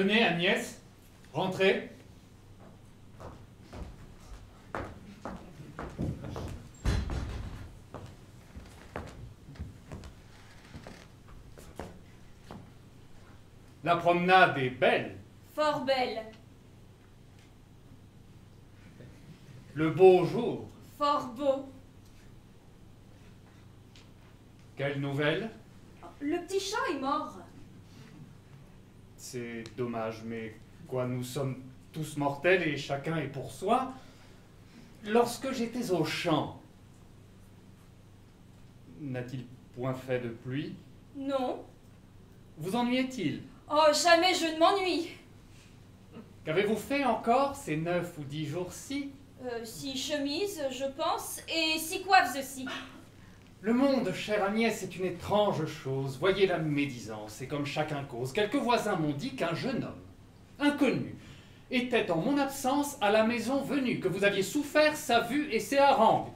Venez, Agnès, rentrez. La promenade est belle. Fort belle. Le beau jour. Fort beau. Quelle nouvelle? Le petit chat est mort. C'est dommage, mais quoi, nous sommes tous mortels et chacun est pour soi. Lorsque j'étais au champ, n'a-t-il point fait de pluie? Non. Vous ennuyait-il? Oh, jamais je ne m'ennuie. Qu'avez-vous fait encore ces 9 ou 10 jours-ci? 6 chemises, je pense, et 6 coiffes aussi. Le monde, chère Agnès, est une étrange chose. Voyez la médisance, et comme chacun cause. Quelques voisins m'ont dit qu'un jeune homme, inconnu, était en mon absence à la maison venue, que vous aviez souffert sa vue et ses harangues.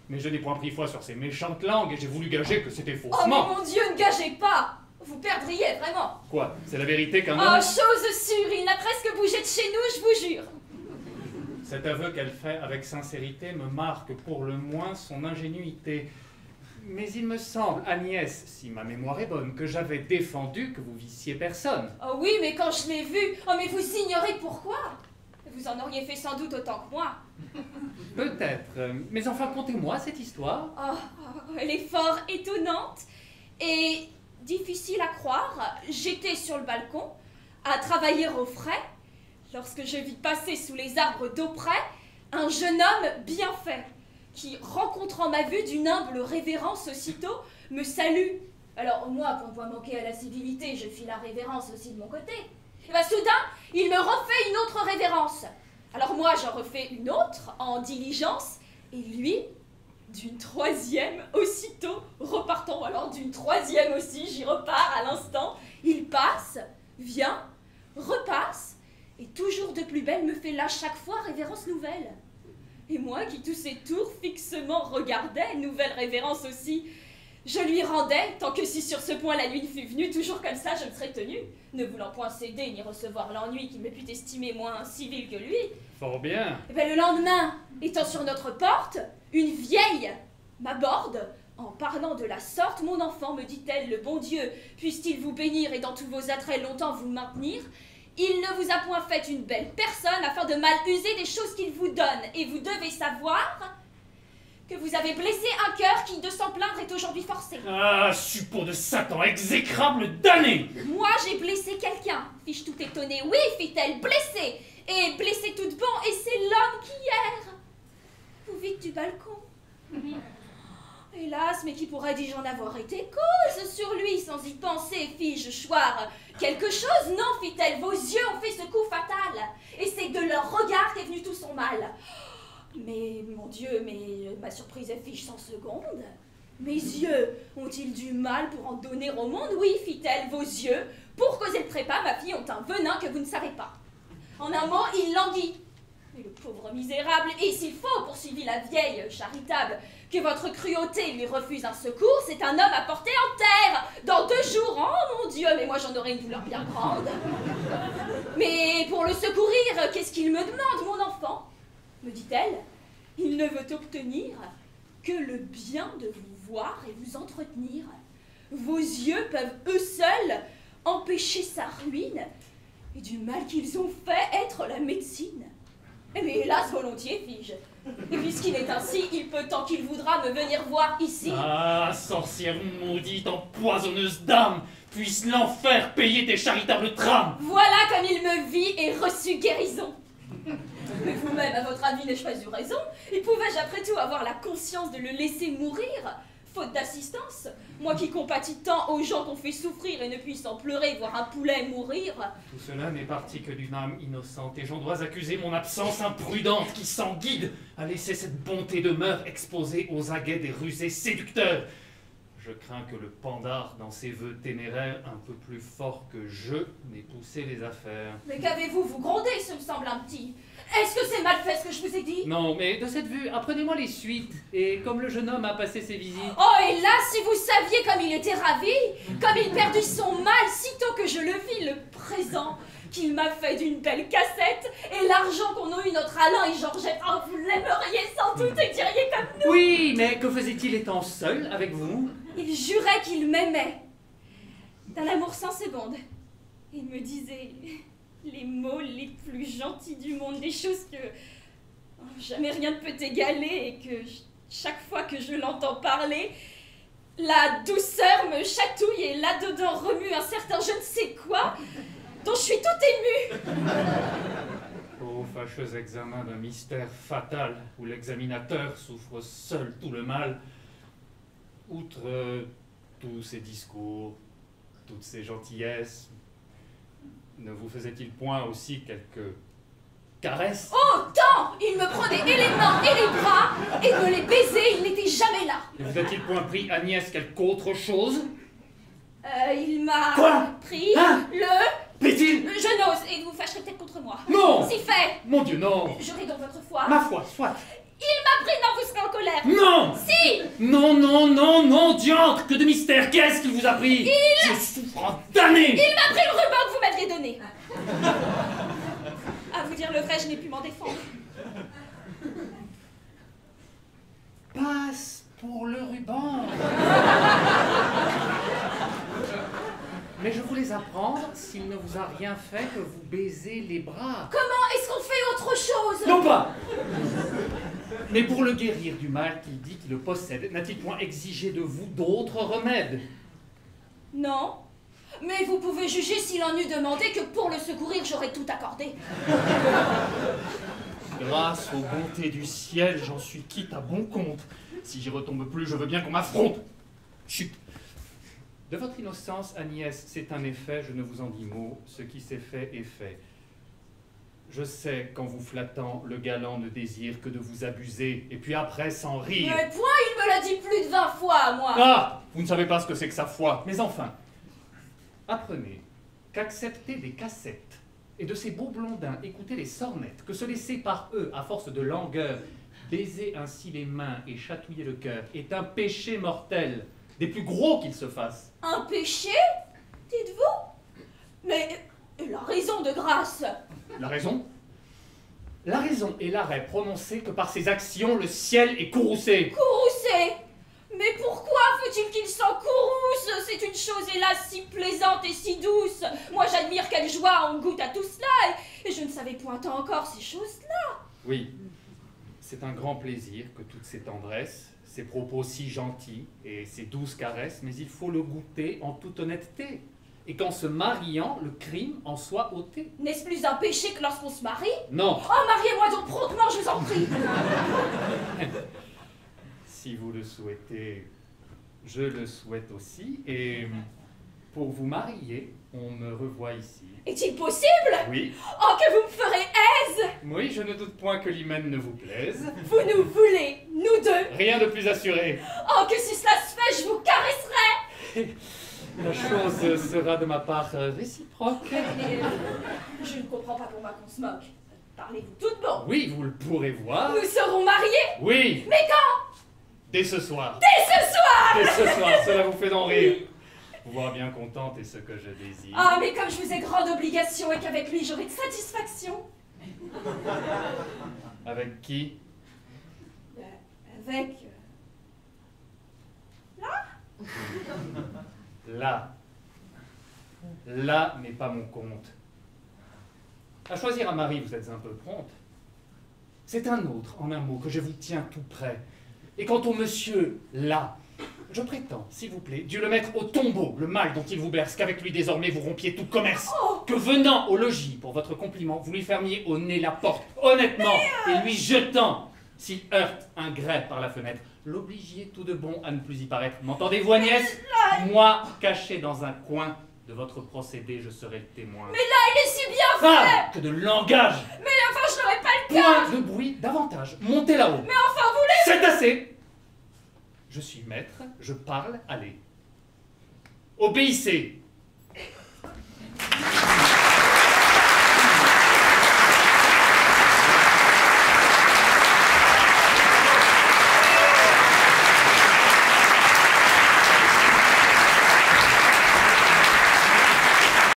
Mais je n'ai point pris foi sur ces méchantes langues, et j'ai voulu gager que c'était Oh, faussement. mais mon Dieu, ne gagez pas! Vous perdriez, vraiment. Quoi? C'est la vérité qu'un Oh, homme... chose sûre, il n'a presque bougé de chez nous, je vous jure. Cet aveu qu'elle fait avec sincérité me marque pour le moins son ingénuité. Mais il me semble, Agnès, si ma mémoire est bonne, que j'avais défendu que vous vissiez personne. Oh oui, mais quand je l'ai vu, oh mais vous ignorez pourquoi. Vous en auriez fait sans doute autant que moi. Peut-être, mais enfin contez-moi cette histoire. Elle est fort étonnante et difficile à croire. J'étais sur le balcon, à travailler au frais, lorsque je vis passer sous les arbres d'auprès un jeune homme bien fait, qui, rencontrant ma vue d'une humble révérence aussitôt, me salue. Alors moi, pour ne pas manquer à la civilité, je fis la révérence aussi de mon côté. Et bien soudain, il me refait une autre révérence. Alors moi, j'en refais une autre, en diligence, et lui, d'une troisième aussitôt, repartant alors d'une troisième aussi, j'y repars à l'instant, il passe, vient, repasse, et toujours de plus belle me fait là chaque fois révérence nouvelle. Et moi qui tous ces tours fixement regardais, nouvelle révérence aussi, je lui rendais, tant que si sur ce point la nuit fût venue, toujours comme ça je me serais tenue, ne voulant point céder ni recevoir l'ennui qui me pût estimer moins civil que lui. Fort bien. Et bien le lendemain, étant sur notre porte, une vieille m'aborde. En parlant de la sorte, mon enfant, me dit-elle, le bon Dieu, puisse-t-il vous bénir et dans tous vos attraits longtemps vous maintenir, il ne vous a point fait une belle personne afin de mal user des choses qu'il vous donne, et vous devez savoir que vous avez blessé un cœur qui, de s'en plaindre, est aujourd'hui forcé. Ah, suppôt de Satan, exécrable damné! Moi, j'ai blessé quelqu'un, fis-je tout étonnée. Oui, fit-elle, blessé, et blessé toute bon, et c'est l'homme qui hier vous vîtes du balcon. Hélas, mais qui pourrait, dis-je, en avoir été cause sur lui, sans y penser, fis-je choir quelque chose? Non, fit-elle, vos yeux ont fait ce coup fatal, et c'est de leur regard qu'est venu tout son mal. Mais, mon Dieu, mais ma surprise est fiche 100 secondes. Mes yeux ont-ils du mal pour en donner au monde? Oui, fit-elle, vos yeux, pour causer le trépas, ma fille, ont un venin que vous ne savez pas. En un mot, il languit. Mais le pauvre misérable, et s'il faut, poursuivit la vieille charitable, que votre cruauté lui refuse un secours, c'est un homme à porter en terre dans 2 jours. Oh mon Dieu, mais moi j'en aurais une douleur bien grande. Mais pour le secourir, qu'est-ce qu'il me demande, mon enfant? Me dit-elle, il ne veut obtenir que le bien de vous voir et vous entretenir. Vos yeux peuvent eux seuls empêcher sa ruine et du mal qu'ils ont fait être la médecine. Mais hélas, volontiers, fis-je. Et puisqu'il est ainsi, il peut tant qu'il voudra me venir voir ici. Ah, sorcière maudite, empoisonneuse d'âme, puisse l'enfer payer tes charitables trames! Voilà comme il me vit et reçut guérison. Mais vous-même, à votre avis, n'ai-je pas eu raison? Et pouvais-je après tout avoir la conscience de le laisser mourir, faute d'assistance? Moi qui compatis tant aux gens qu'on fait souffrir et ne puissant pleurer voir un poulet mourir. Tout cela n'est parti que d'une âme innocente, et j'en dois accuser mon absence imprudente qui, sans guide, a laissé cette bonté de mœurs exposée aux aguets des rusés séducteurs. Je crains que le pandar, dans ses vœux téméraires, un peu plus fort que je, n'ait poussé les affaires. Mais qu'avez-vous, vous grondez, ce me semble un petit. Est-ce que c'est mal fait ce que je vous ai dit? Non, mais de cette vue, apprenez-moi les suites, et comme le jeune homme a passé ses visites... Oh, et là, si vous saviez comme il était ravi, comme il perdit son mal, sitôt que je le vis, le présent, qu'il m'a fait d'une belle cassette, et l'argent qu'on a eu notre Alain et Georgette, oh, vous l'aimeriez sans doute et diriez comme nous. Oui, mais que faisait-il étant seul avec vous? Il jurait qu'il m'aimait, d'un amour sans seconde. Il me disait les mots les plus gentils du monde, des choses que jamais rien ne peut égaler, et que chaque fois que je l'entends parler, la douceur me chatouille et là-dedans remue un certain je ne sais quoi dont je suis toute émue. Ô fâcheux examen d'un mystère fatal où l'examinateur souffre seul tout le mal, outre tous ces discours, toutes ces gentillesses, ne vous faisait-il point aussi quelques caresses? Oh, tant! Il me prenait et les mains et les bras, et me les baisait, il n'était jamais là. Ne vous a-t-il point pris, Agnès, quelque autre chose? Il m'a Quoi? pris Hein? le... Plaît-il? Je n'ose, et vous fâcherez peut-être contre moi. Non! Si fait! Mon Dieu, non! Jurez donc votre foi. Ma foi, soit! Il m'a pris, non, vous serez en colère. Non! Si! Non, non, non, non, diantre! Que de mystère! Qu'est-ce qu'il vous a pris? Je souffre en damné! Il m'a pris le ruban que vous m'aviez donné. À vous dire le vrai, je n'ai pu m'en défendre. Passe pour le ruban! Mais je voulais apprendre s'il ne vous a rien fait que vous baisez les bras. Comment est-ce qu'on fait autre chose? Non pas! Mais pour le guérir du mal qu'il dit qu'il le possède, n'a-t-il point exigé de vous d'autres remèdes? Non. Mais vous pouvez juger s'il en eût demandé que pour le secourir, j'aurais tout accordé. Grâce aux bontés du ciel, j'en suis quitte à bon compte. Si j'y retombe plus, je veux bien qu'on m'affronte. Chut! De votre innocence, Agnès, c'est un effet, je ne vous en dis mot, ce qui s'est fait est fait. Je sais qu'en vous flattant, le galant ne désire que de vous abuser, et puis après s'en rire. Mais point, il me l'a dit plus de 20 fois, moi. Ah! Vous ne savez pas ce que c'est que sa foi. Mais enfin, apprenez qu'accepter des cassettes et de ces beaux blondins écouter les sornettes, que se laisser par eux, à force de langueur, baiser ainsi les mains et chatouiller le cœur, est un péché mortel, des plus gros qu'il se fasse. Un péché? Dites-vous? Mais la raison de grâce. La raison? La raison est l'arrêt prononcé que par ses actions le ciel est courroucé. Courroucé? Mais pourquoi faut-il qu'il s'en courrouce? C'est une chose, hélas, si plaisante et si douce. Moi, j'admire quelle joie on goûte à tout cela, et je ne savais point encore ces choses-là. Oui, c'est un grand plaisir que toutes ces tendresses, ces propos si gentils et ces douces caresses, mais il faut le goûter en toute honnêteté, et qu'en se mariant, le crime en soit ôté. N'est-ce plus un péché que lorsqu'on se marie? Non. Oh, mariez-moi donc promptement, je vous en prie. Si vous le souhaitez, je le souhaite aussi, et pour vous marier, on me revoit ici. Est-il possible? Oui. Oh, que vous me ferez aise! Oui, je ne doute point que l'hymen ne vous plaise. Vous nous voulez, nous deux. Rien de plus assuré. Oh, que si cela se fait, je vous caresserai. La chose sera de ma part réciproque. Je ne comprends pas pourquoi qu'on se moque. Parlez-vous tout de bon. Oui, vous le pourrez voir. Nous serons mariés? Oui, Mais quand? dès ce soir. Dès ce soir! Dès ce soir, cela vous fait d'en rire. Vous voir bien contente est ce que je désire. Ah, mais comme je vous ai grande obligation et qu'avec lui j'aurai de satisfaction. Avec qui? Avec... Là. Là n'est pas mon compte. À choisir un mari, vous êtes un peu prompte. C'est un autre, en un mot, que je vous tiens tout près. Et quant au monsieur, là, je prétends, s'il vous plaît, Dieu le mettre au tombeau, le mal dont il vous berce, qu'avec lui désormais vous rompiez tout commerce. Oh. Que venant au logis, pour votre compliment, vous lui fermiez au nez la porte, honnêtement, et lui jetant, s'il heurte un grès par la fenêtre, l'obligiez tout de bon à ne plus y paraître. M'entendez-vous, Agnès? Moi, caché dans un coin de votre procédé, je serai le témoin. Mais là, il est si bien fait! Ah, que de langage! Mais enfin, je n'aurais pas le cœur! Point de bruit, davantage. Montez là-haut. Mais enfin, vous voulez... C'est assez. Je suis maître, je parle, allez. Obéissez.